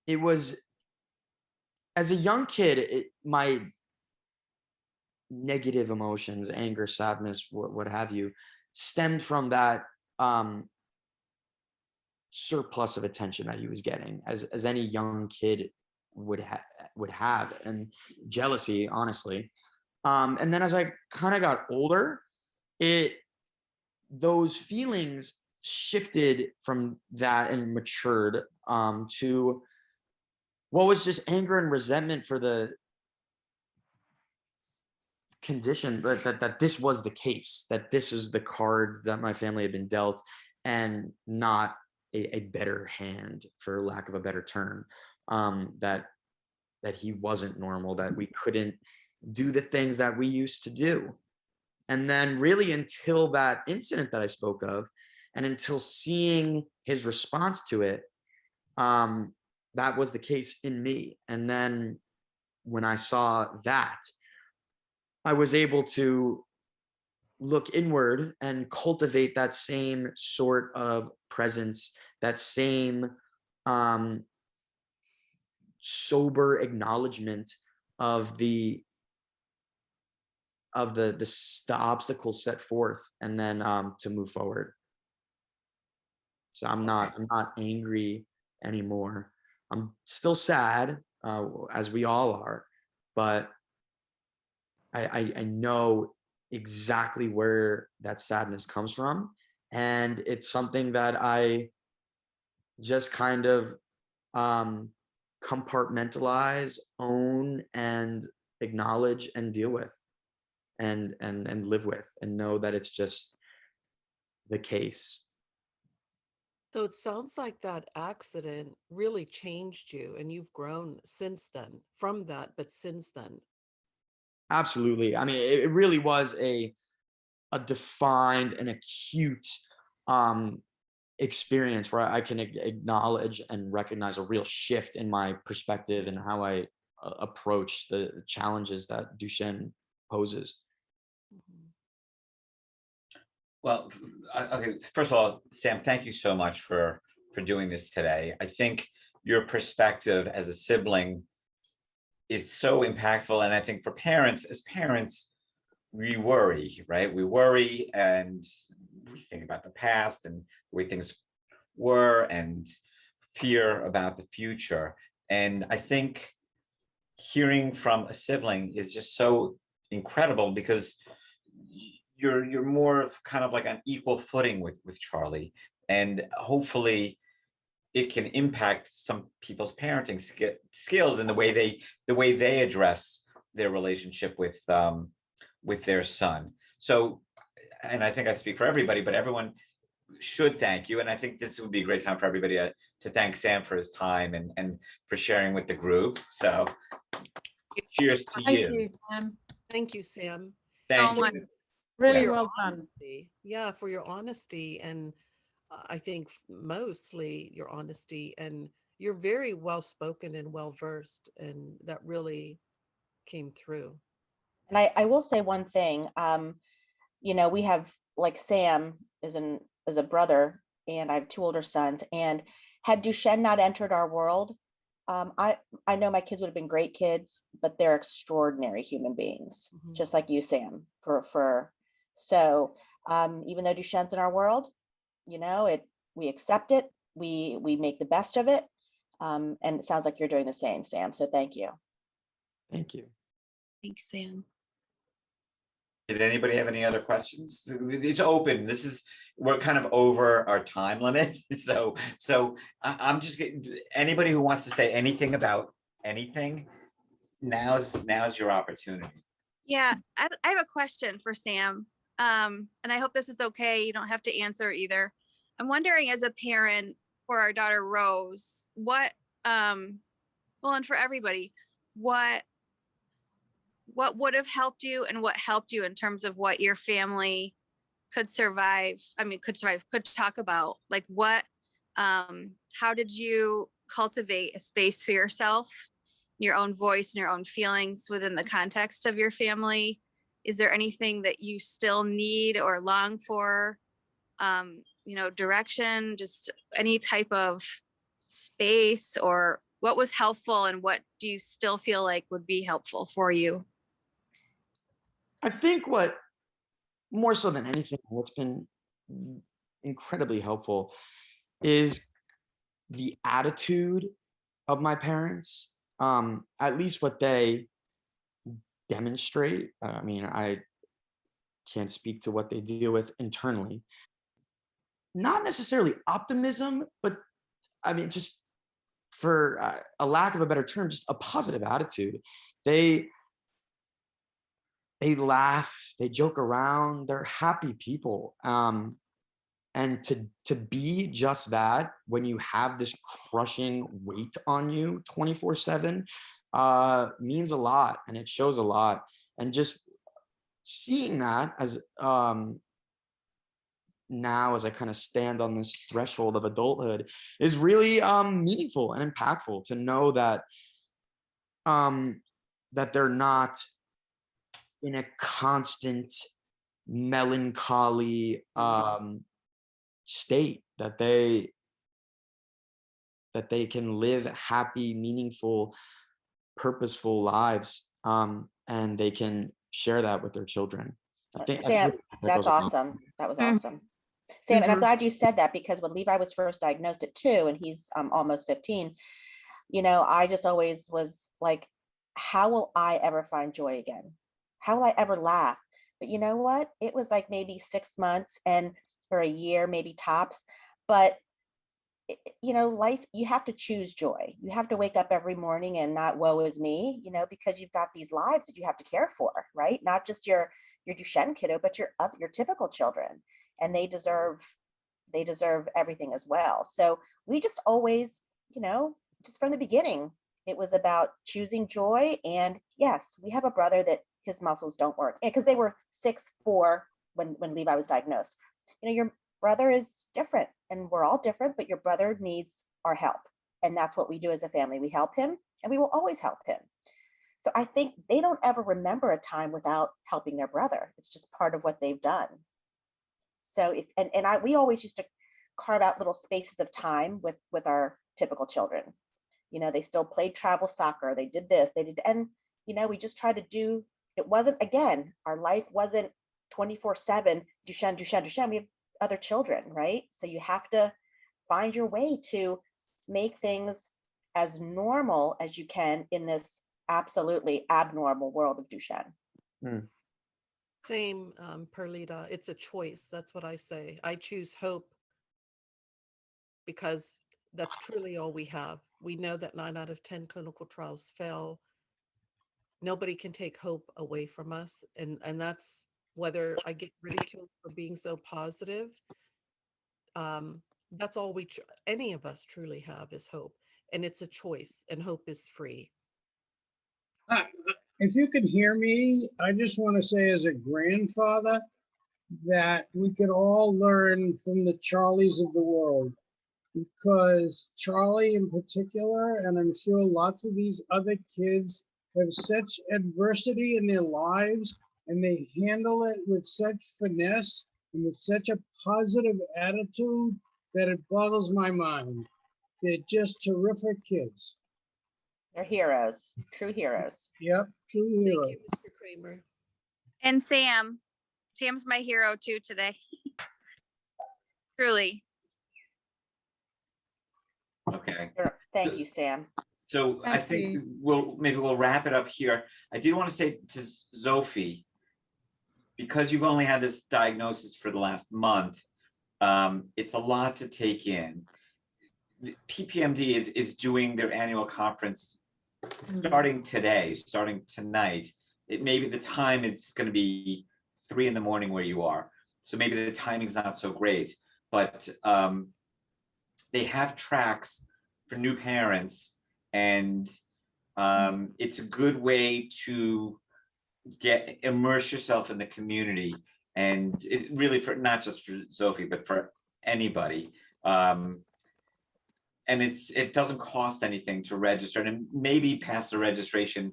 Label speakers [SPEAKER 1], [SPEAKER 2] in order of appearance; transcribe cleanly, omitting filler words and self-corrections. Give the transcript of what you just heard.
[SPEAKER 1] it was, as a young kid, my negative emotions, anger, sadness, what have you, stemmed from that um, surplus of attention that he was getting, as any young kid would have, and jealousy, honestly. And then as I kind of got older, it those feelings shifted from that and matured to what was just anger and resentment for the condition, but that this was the case, that this is the cards that my family had been dealt, and not a better hand, for lack of a better term. That he wasn't normal, that we couldn't do the things that we used to do. And then, really, until that incident that I spoke of, and until seeing his response to it, um, that was the case in me. And then when I saw that, I was able to look inward and cultivate that same sort of presence, that same um, sober acknowledgement of the obstacles set forth, and then to move forward. So
[SPEAKER 2] Okay.
[SPEAKER 1] I'm not angry anymore. I'm still sad, as we all are, but I know exactly where that sadness comes from, and it's something that I just kind of um, compartmentalize, own, and acknowledge and deal with, and live with, and know that it's just the case.
[SPEAKER 2] So it sounds like that accident really changed you and you've grown since then from that, but since then.
[SPEAKER 1] Absolutely. I mean, it really was a defined and acute um, experience where I can acknowledge and recognize a real shift in my perspective and how I approach the challenges that Duchenne poses.
[SPEAKER 2] Mhm.
[SPEAKER 3] Well, okay. First of all, Sam, thank you so much for doing this today. I think your perspective as a sibling is so impactful, and I think for parents, as parents, we worry, right? We worry and we think about the past and the way things were, and fear about the future. And I think hearing from a sibling is just so incredible because you're more of kind of like on equal footing with Charlie, and hopefully it can impact some people's parenting skills and the way they address their relationship with their son. So, and I think I speak for everybody, but everyone should thank you. And I think this would be a great time for everybody to thank Sam for his time and for sharing with the group. So cheers to
[SPEAKER 4] Thank
[SPEAKER 3] you.
[SPEAKER 4] you, Sam.
[SPEAKER 2] Thank you, Sam,
[SPEAKER 3] Thank
[SPEAKER 5] So
[SPEAKER 2] for
[SPEAKER 5] much.
[SPEAKER 3] you.
[SPEAKER 2] for
[SPEAKER 3] Yeah.
[SPEAKER 4] Really
[SPEAKER 2] your
[SPEAKER 4] well done.
[SPEAKER 2] honesty. Yeah, for your honesty and I think mostly your honesty, and you're very well spoken and well versed, and that really came through.
[SPEAKER 5] And I will say one thing. We have, like, Sam is a brother, and I have two older sons. And had Duchenne not entered our world, I know my kids would have been great kids, but they're extraordinary human beings,
[SPEAKER 2] Mhm.
[SPEAKER 5] just like you, Sam. So even though Duchenne's in our world, we accept it, we make the best of it, and it sounds like you're doing the same, Sam. So thank you.
[SPEAKER 1] Thank you.
[SPEAKER 6] Thanks, Sam.
[SPEAKER 3] Did anybody have any other questions? It's open. We're kind of over our time limit. So I'm just getting anybody who wants to say anything about anything. Now's your opportunity.
[SPEAKER 6] Yeah, I have a question for Sam. And I hope this is okay. You don't have to answer either. I'm wondering, as a parent for our daughter Rose, and for everybody, what would have helped you and what helped you in terms of what your family could survive? Could talk about, like, how did you cultivate a space for yourself, your own voice and your own feelings within the context of your family? Is there anything that you still need or long for? Direction, just any type of space or what was helpful and what do you still feel like would be helpful for you?
[SPEAKER 1] I think what more so than anything, what's been incredibly helpful is the attitude of my parents. At least what they demonstrate. I mean, I can't speak to what they deal with internally. Not necessarily optimism, but I mean, just for a lack of a better term, just a positive attitude. They they laugh, they joke around, they're happy people. And to be just that when you have this crushing weight on you 24/7 means a lot, and it shows a lot. And just seeing that as now as I kind of stand on this threshold of adulthood is really meaningful and impactful to know um, that they're not in a constant melancholy state, that they can live happy, meaningful, purposeful lives, and they can share that with their children. I think
[SPEAKER 5] Sam,
[SPEAKER 1] that
[SPEAKER 5] that's
[SPEAKER 1] goes a long
[SPEAKER 5] awesome. That was
[SPEAKER 6] Mm.
[SPEAKER 5] awesome. Sam, and I'm
[SPEAKER 6] Mhm.
[SPEAKER 5] glad you said that, because when Levi was first diagnosed at 2 and he's almost 15, you know, I just always was like, how will I ever find joy again? How will I ever laugh? But you know what? It was like maybe 6 months and or a year, maybe tops. But you know, life, you have to choose joy. You have to wake up every morning and not woe is me, you know, because you've got these lives that you have to care for, right? Not just your Duchenne kiddo, but your typical children, and they deserve everything as well. So we just always, you know, just from the beginning, it was about choosing joy. And yes, we have a brother that his muscles don't work because they were 6'4" when Levi was diagnosed. You know, your brother is different and we're all different, but your brother needs our help. And that's what we do as a family. We help him and we will always help him. So I think they don't ever remember a time without helping their brother. It's just part of what they've done. So if and I we always used to carve out little spaces of time with our typical children. You know, they still played travel soccer, they did this, they did, and you know, we just tried to do, it wasn't, again, our life wasn't 24/7 Duchenne, Duchenne, Duchenne. We have other children, right? So you have to find your way to make things as normal as you can in this absolutely abnormal world of Duchenne.
[SPEAKER 1] Mm.
[SPEAKER 2] Same, Perlita. It's a choice. That's what I say. I choose hope because that's truly all we have. We know that 9 out of 10 clinical trials fail. Nobody can take hope away from us. And that's whether I get ridiculed for being so positive. Um, that's all any of us truly have is hope. And it's a choice, and hope is free.
[SPEAKER 4] If you could hear me, I just want to say as a grandfather that we could all learn from the Charlies of the world, because Charlie in particular, and I'm sure lots of these other kids have such adversity in their lives and they handle it with such finesse and with such a positive attitude that it boggles my mind. They're just terrific kids.
[SPEAKER 5] They're heroes, true heroes.
[SPEAKER 4] Yep, true
[SPEAKER 2] Thank
[SPEAKER 4] heroes.
[SPEAKER 2] you, Mr. Kramer.
[SPEAKER 6] And Sam's my hero too today. Truly.
[SPEAKER 3] Okay.
[SPEAKER 5] Thank you, Sam.
[SPEAKER 3] So I think we'll wrap it up here. I did want to say to Sophie, because you've only had this diagnosis for the last month, it's a lot to take in. PPMD is doing their annual conference starting today, starting tonight. It maybe the time it's going to be 3 a.m. where you are, so maybe the timing's not so great. But they have tracks for new parents, and it's a good way to immerse yourself in the community, and it really, for not just for Sophie but for anybody. And it doesn't cost anything to register, and maybe past the registration